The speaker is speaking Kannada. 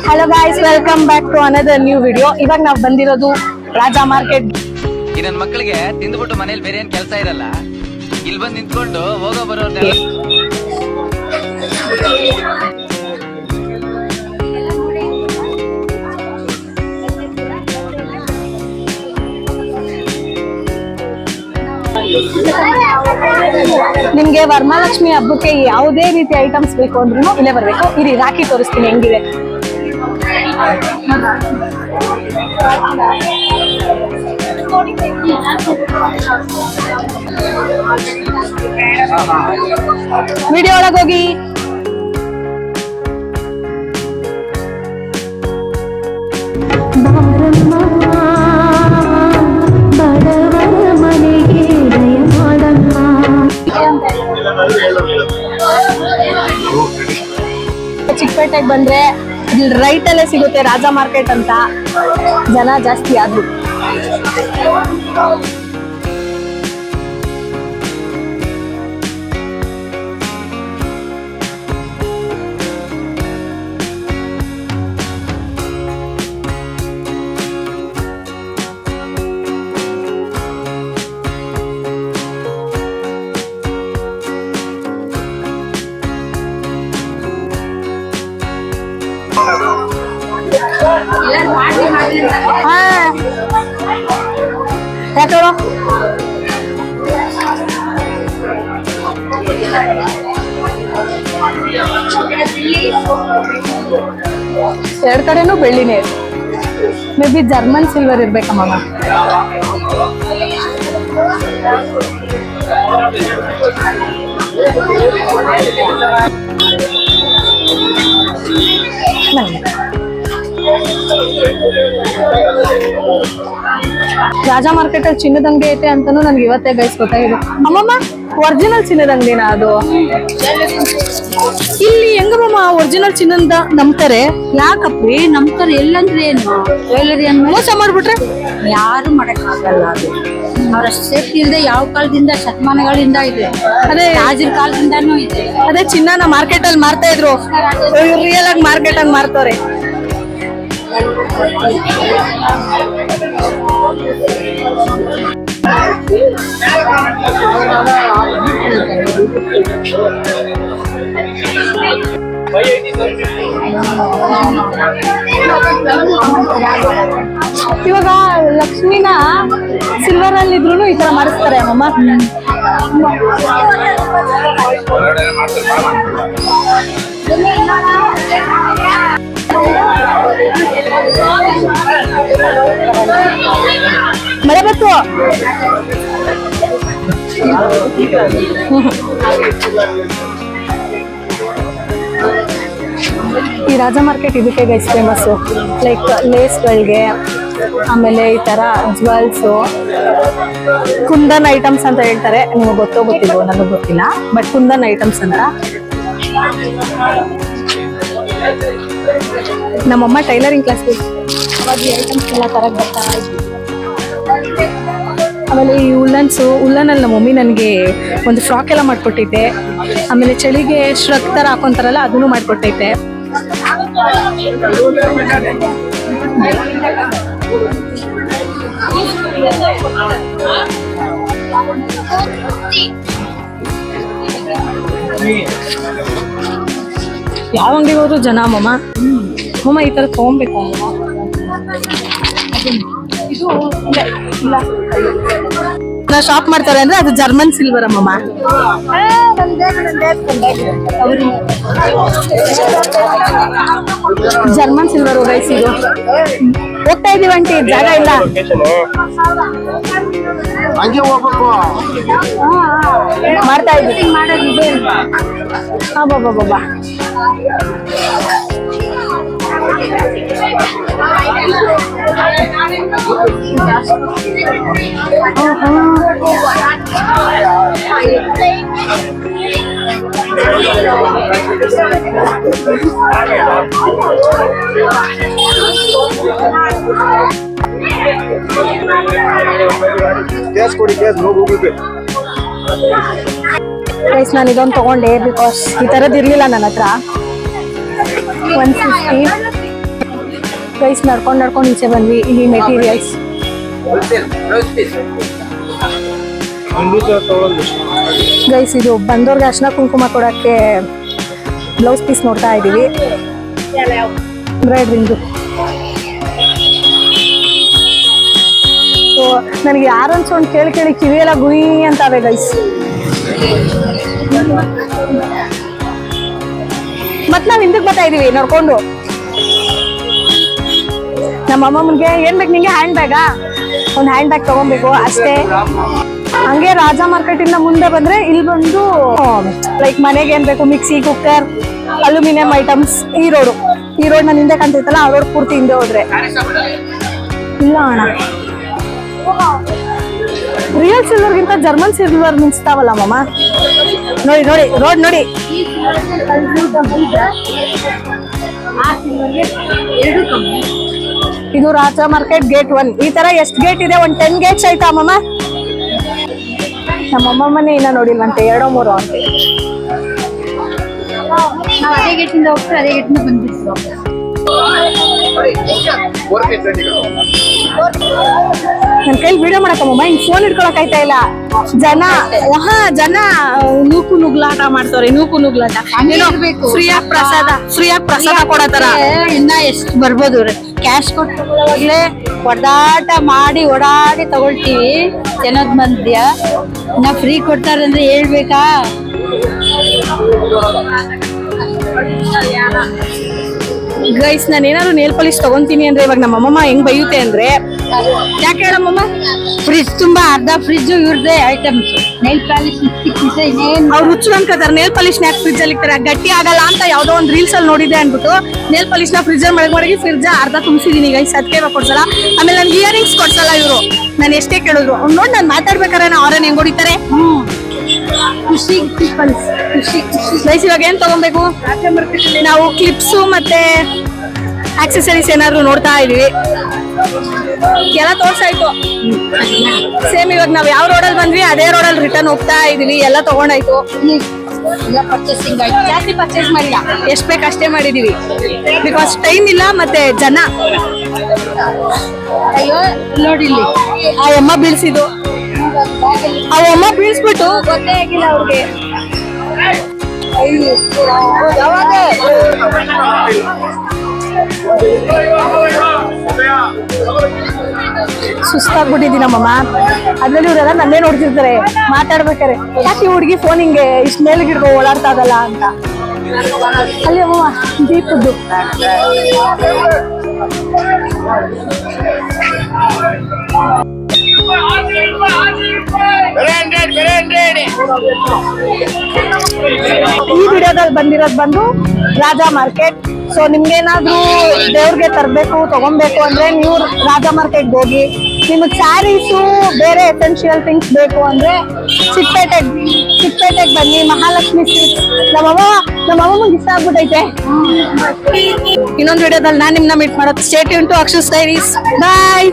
Hello guys, welcome back to another new video. ಇವಾಗ ನಾವು ಬಂದಿರೋದು ರಾಜಾ ಮಾರ್ಕೆಟ್. ಈ ನನ್ನ ಮಕ್ಕಳಿಗೆ ತಿಂದ್ಬಿಟ್ಟು ಮನೇಲಿ ಬೇರೆ ಏನ್ ಕೆಲಸ ಇರಲ್ಲ, ಇಲ್ಲಿ ಬಂದು ನಿಂತ್ಕೊಂಡು ಹೋಗೋ ಬರೋ ನಿಮ್ಗೆ ವರಮಹಾಲಕ್ಷ್ಮಿ ಹಬ್ಬಕ್ಕೆ ಯಾವುದೇ ರೀತಿ ಐಟಮ್ಸ್ ಬೇಕು ಅಂದ್ರೂ ಇಲ್ಲೇ ಬರ್ಬೇಕು. ಇರಿ ರಾಖಿ ತೋರಿಸ್ತೀನಿ ಹೆಂಗಿದೆ. ವಿಡಿಯೋ ಒಳಗೋಗಿ ಚಿಕ್ಕಪೇಟೆಗೆ ಬಂದ್ರೆ ಇಲ್ಲಿ ರೈಟ್ ಅಲ್ಲೇ ಸಿಗುತ್ತೆ ರಾಜಾ ಮಾರ್ಕೆಟ್ ಅಂತ. ಜನ ಜಾಸ್ತಿ ಆದ್ರು. ಎರಡು ಕಡೆನೂ ಬೆಳ್ಳಿನೇ. ಮೇ ಬಿ ಜರ್ಮನ್ ಸಿಲ್ವರ್ ಇರ್ಬೇಕಮ್ಮ. ರಾಜಾ ಮಾರ್ಕೆಟ್ ಅಲ್ಲಿ ಚಿನ್ನದ ಅಂಗಡಿ ಐತೆ ಅಂತಾನು ನನ್ಗೆ ಇವತ್ತೇ ಗೈಸ್ ಗೊತ್ತಾಗಿದೆ. ಅಮ್ಮಮ್ಮ, ಒರಿಜಿನಲ್ ಚಿನ್ನದ ಅಂಗಡಿನ ಅದು? ಇಲ್ಲಿ ಹೆಂಗಮ್ಮ ಒರಿಜಿನಲ್ ಚಿನ್ನದ ನಂಬ್ತಾರೆ? ಯಾಕಪ್ರಿ ನಂಬ್ತಾರೆ? ಎಲ್ಲಂದ್ರೆ ಏನು ಜ್ಯುವೆಲರಿ ಅನ್ನು ಮೋಸ ಮಾಡ್ಬಿಟ್ರೆ ಯಾರು ಮಾಡಕ್ಕಾಗಲ್ಲ. ಅದು ಅವ್ರ ಸೇಫ್ಟಿ ಇಲ್ಲದೆ ಯಾವ ಕಾಲದಿಂದ ಶತಮಾನಗಳಿಂದ ಇದೆ. ಅದೇ ರಾಜರ ಕಾಲದಿಂದಾನು ಇದೆ. ಅದೇ ಚಿನ್ನನ ಮಾರ್ಕೆಟ್ ಅಲ್ಲಿ ಮಾರ್ತಾ ಇದ್ರು, ರಿಯಲ್ ಆಗಿ ಮಾರ್ಕೆಟ್ ಆಗಿ ಮಾರ್ತಾರೆ. ಇವಾಗ ಲಕ್ಷ್ಮಿನ ಸಿಲ್ವರ್ ಅಲ್ಲಿ ಇದ್ರು ಈ ತರ ಮಾಡಿಸ್ತಾರೆ ಅಮ್ಮಮ್ಮ. ಮಳೆ ಬಂತು. ಈ ರಾಜಾ ಮಾರ್ಕೆಟ್ ಇದಕ್ಕೆ ಗೈಸ್ ಫೇಮಸ್. ಲೈಕ್ ಲೇಸ್ಗಳಿಗೆ, ಆಮೇಲೆ ಈ ತರ ಜ್ಯುವೆಲ್ಸು, ಕುಂದನ್ ಐಟಮ್ಸ್ ಅಂತ ಹೇಳ್ತಾರೆ. ನಿಮಗೆ ಗೊತ್ತೋ ಗೊತ್ತಿಲ್ವೋ ನನಗೆ ಗೊತ್ತಿಲ್ಲ, ಬಟ್ ಕುಂದನ್ ಐಟಮ್ಸ್ ಅಂತ. ನಮ್ಮಮ್ಮ ಟೈಲರಿಂಗ್ ಕ್ಲಾಸ್ ಅವಾಗ ಈ ಐಟಮ್ಸ್ ಎಲ್ಲ ತರಕ್ ಬರ್ತಾ ಇದ್ವಿ. ಆಮೇಲೆ ಈ ಉಲ್ಲನಲ್ಲಿ ನಮ್ಮ ಮಮ್ಮಿ ನನಗೆ ಒಂದು ಫ್ರಾಕ್ ಎಲ್ಲ ಮಾಡ್ಕೊಟ್ಟೈತೆ. ಆಮೇಲೆ ಚಳಿಗೆ ಶ್ರಗ್ ತರ ಹಾಕೊಂತಾರಲ್ಲ ಅದನ್ನು ಮಾಡ್ಕೊಟ್ಟೈತೆ. ಯಾವ ಅಂಗಡಿಗೆ ಹೋದ್ರು ಜನ ಮಮ್ಮ ಈ ತರ ತಗೊಂಡ್ಬೇಕು. ಇದು ಶಾಪ್ ಮಾಡ್ತಾರೆ ಅಂದ್ರೆ ಅದು ಜರ್ಮನ್ ಸಿಲ್ವರ್ ಅಮ್ಮಮ್ಮ. German silver guys. ಇದು ಹೋಗ್ತಾ ಇದೀವಿ ಅಂಟಿ, ಜಾಗ ಇಲ್ಲ. ಮಾಡ್ತಾ ಇದ್ದೀವಿ. ಬಾಬಾ कैश कोडी cash no Google Pay guys ನಾನು ಇದೊಂದು ತಗೊಂಡೆ ಬಿಕಾಸ್ ಈ ತರದ್ ಇರ್ಲಿಲ್ಲ ನನ್ನ ಹತ್ರ. 150 ಗೈಸ್. ನಡ್ಕೊಂಡು ಈಚೆ ಬಂದ್ವಿ. ಇಲ್ಲಿ ಮೆಟೀರಿಯಲ್ಸ್ ಗೈಸ್. ಇದು ಬಂದವ್ರಿಗೆ ಅರ್ಶಿನ ಕುಂಕುಮ ಕೊಡಕ್ಕೆ ಬ್ಲೌಸ್ ಪೀಸ್ ನೋಡ್ತಾ ಇದೀವಿ. ಎಂಬ್ರಾಯ್ಡ್ರಿಂದು. ಸೊ ನನಗೆ ಯಾರು ಅನ್ಸ್ಕೊಂಡು ಕೇಳಿ ಕಿವಿಯೆಲ್ಲ ಗುಯಿ ಅಂತಾವೆ ಗೈಸ್. ಮತ್ ನಾವ್ ಹಿಂದಕ್ಕೆ ಬರ್ತಾ ಇದೀವಿ ನೋಡ್ಕೊಂಡು. ನಮ್ಮ ಅಮ್ಮಮ್ಮನ್ಗೆ ಏನ್ ಬೇಕು ನಿಂಗೆ? ಹ್ಯಾಂಡ್ ಬ್ಯಾಗಾ? ಒಂದು ಹ್ಯಾಂಡ್ ಬ್ಯಾಗ್ ತಗೊಬೇಕು ಅಷ್ಟೇ. ಹಂಗೆ ರಾಜ ಮಾರ್ಕೆಟ್ ಇಂದ ಮುಂದೆ ಬಂದ್ರೆ ಇಲ್ಲಿ ಬಂದು ಲೈಕ್ ಮನೆಗೆ ಏನ್ ಬೇಕು ಮಿಕ್ಸಿ, ಕುಕ್ಕರ್, ಅಲ್ಯೂಮಿನಿಯಂ ಐಟಮ್ಸ್. ಈ ರೋಡ್ ನಾನು ಹಿಂದೆ ಕಾಣ್ತೈತಲ್ಲ ಆ ರೋಡ್ ಪೂರ್ತಿ ಹಿಂದೆ ಹೋದ್ರೆ ಇಲ್ಲ ಅಣ್ಣ. ರಿಯಲ್ ಸಿಲ್ವರ್ಗಿಂತ ಜರ್ಮನ್ ಸಿಲ್ವರ್ ಮಿಂಚ್ತಾವಲ್ಲ ಮಾಮ. ನೋಡಿ ರೋಡ್ ನೋಡಿ. ಇದು ರಾಜ ಮಾರ್ಕೆಟ್ ಗೇಟ್ 1. ಈ ತರ ಎಷ್ಟು ಗೇಟ್ ಇದೆ? ಒಂದು 10 ಗೇಟ್ಸ್ ಆಯ್ತಾ ಮಾಮ? ನಮ್ಮ ಅಮ್ಮಮ್ಮನೇ ಇನ್ನ ನೋಡಿಲ್ವಂತೆ, 2-3 ಅಂತ. ಅದೇ ಗೇಟಿಂದ ಹೋಗ್ತಾರೆ, ಅದೇ ಗೇಟಿಂದ ಬಂದ್ಬಿಟ್ಟು ನನ್ ಕೈಲಿ ವಿಡಿಯೋ ಮಾಡಕ್ಕಮ್ಮ ಹಿಂಗ್ ಫೋನ್ ಇಟ್ಕೊಳಕ್ ಆಯ್ತಾ ಇಲ್ಲ. ಜನ ನೂಕು ನುಗ್ಲಾಟ ಮಾಡ್ತಾರೆ. ಫ್ರೀಯಾಗಿ ಪ್ರಸಾದ ಕೊಡತಾರ. ಇನ್ನ ಎಷ್ಟು ಬರ್ಬೋದು ಕ್ಯಾಶ್ ಕೊಟ್ಟವಾಗ್ಲೇ ಹೊಡೆದಾಟ ಮಾಡಿ ಓಡಾಡಿ ತಗೊಳ್ತೀವಿ ಜನದ ಮಧ್ಯ. ಇನ್ನ ಫ್ರೀ ಕೊಡ್ತಾರಂದ್ರೆ ಹೇಳ್ಬೇಕಾ? ಗೈಸ್, ನಾನು ಏನಾದ್ರು ನೇಲ್ ಪಾಲಿಶ್ ತಗೊಂತೀನಿ ಅಂದ್ರೆ ಇವಾಗ ನಮ್ಮ ಅಮ್ಮಮ್ಮ ಹೆಂಗ್ ಬೈಯುತ್ತೆ ಅಂದ್ರೆ, ಯಾಕೆ ಹೇಳಮ್ಮಮ್ಮ? ಫ್ರಿಜ್ ತುಂಬಾ ಅರ್ಧ ಫ್ರಿಜ್ ಇವ್ರದೇ ಐಟಮ್ಸ್. ನೈಲ್ ಪಾಲಿಶ್ ಅವ್ರು ಹುಚ್ಚು ಅನ್ಕೋತಾರೆ. ನೇಲ್ ಪಾಲಿಶ್ ಯಾಕೆ ಫ್ರಿಜ್ ಅಲ್ಲಿ ಇರ್ತಾರೆ? ಗಟ್ಟಿ ಆಗಲ್ಲ ಅಂತ ಯಾವ್ದೋ ಒಂದು ರೀಲ್ಸ್ ಅಲ್ಲಿ ನೋಡಿದೆ ಅನ್ಬಿಟ್ಟು ನೇಲ್ ಪಾಲಿಶ್ ನ ಫ್ರಿಜ್ ಮಡಗಿ ಫ್ರಿಜ್ ಅರ್ಧ ತುಂಬಿಸಿದೀನಿ ಗೈಸ್. ಅದಕ್ಕೆ ಕೊಡ್ಸಲ್ಲ. ಆಮೇಲೆ ನನ್ಗೆ ಇಯರಿಂಗ್ಸ್ ಕೊಡ್ಸಲ್ಲ ಇವರು. ನಾನು ಎಷ್ಟೇ ಕೇಳಿದ್ರು ನೋಡಿ ನಾನು ಮಾತಾಡ್ಬೇಕಾರೆ ಅವ್ರನ್ನ ಹೆಂಗ್ ಹೊಡಿತಾರೆ. ಖುಷಿ ಗೈಸ್, ಇವಾಗ ಏನ್ ತಗೊಬೇಕು? ನಾವು ಕ್ಲಿಪ್ಸು ಮತ್ತೆ ಆಕ್ಸೆಸರೀಸ್ ಏನಾದ್ರು ನೋಡ್ತಾ ಇದೀವಿ. ಎಲ್ಲ ತೋರ್ಸಾಯ್ತು. ಸೇಮ್ ಇವಾಗ ನಾವ್ ಯಾವ ರೋಡಲ್ಲಿ ಬಂದ್ವಿ ಅದೇ ರೋಡಲ್ಲಿ ರಿಟರ್ನ್ ಹೋಗ್ತಾ ಇದೀವಿ. ಎಲ್ಲ ತಗೊಂಡಾಯ್ತು. ಪರ್ಚೇಸಿಂಗ್ ಆಯ್ತು. ಜಾಸ್ತಿ ಪರ್ಚೇಸ್ ಮಾಡಿಲ್ಲ, ಎಷ್ಟ್ ಬೇಕು ಅಷ್ಟೇ ಮಾಡಿದೀವಿ. ಬಿಕಾಸ್ ಟೈಮ್ ಇಲ್ಲ ಮತ್ತೆ ಜನ. ಅಯ್ಯೋ ನೋಡಿಲ್ಲಿ ಆ ಅಮ್ಮ ಬೀಳ್ಸಿದ್ದು. ಆ ಅಮ್ಮ ಬೀಳ್ಸ್ಬಿಟ್ಟು ಗೊತ್ತೇ ಆಗಿಲ್ಲ ಅವ್ರಿಗೆ. ಸುಸ್ತಾಗ್ಬಿಟ್ಟಿದ್ದೀನಿ ನಮ್ಮಮ್ಮ. ಅದ್ರಲ್ಲಿ ಇವರೆಲ್ಲ ನನ್ನೇ ನೋಡ್ತಿರ್ತಾರೆ ಮಾತಾಡ್ಬೇಕಾರೆ. ಯಾಕೆ ಹುಡುಗಿ ಫೋನ್ ಹಿಂಗೆ ಇಷ್ಟ ಮೇಲೆ ಗಿಡ್ಕೊ ಓಡಾಡ್ತಾ ಇದಲ್ಲ ಅಂತ. ಅಲ್ಲಿ ಅಮ್ಮಮ್ಮ ದೀಪದ್ದು. ಈ ವಿಡಿಯೋದಲ್ಲಿ ಬಂದಿರೋದು ಬಂದು ರಾಜ ಮಾರ್ಕೆಟ್. ಸೊ ನಿಮ್ಗೇನಾದ್ರೂ ದೇವ್ರಿಗೆ ತರಬೇಕು ತಗೊಬೇಕು ಅಂದ್ರೆ ನೀವು ರಾಜ ಮಾರ್ಕೆಟ್ಗೆ ಹೋಗಿ. ನಿಮಗೆ ಸ್ಯಾರೀಸು ಬೇರೆ ಎಸೆನ್ಷಿಯಲ್ ಥಿಂಗ್ಸ್ ಬೇಕು ಅಂದ್ರೆ ಚಿಕ್ಕಪೇಟೆಗೆ ಬನ್ನಿ. ಮಹಾಲಕ್ಷ್ಮಿ ಸ್ವೀಟ್ಸ್. ನಮ್ಮಮ್ಮಂಗೆ ಇಷ್ಟ ಆಗ್ಬಿಟ್ಟೈತೆ. ಇನ್ನೊಂದು ವಿಡಿಯೋದಲ್ಲಿ ನಾನು ನಿಮ್ನ ಮೀಟ್ ಮಾಡೋದು. Stay tune to Akshu's diaries. Bye.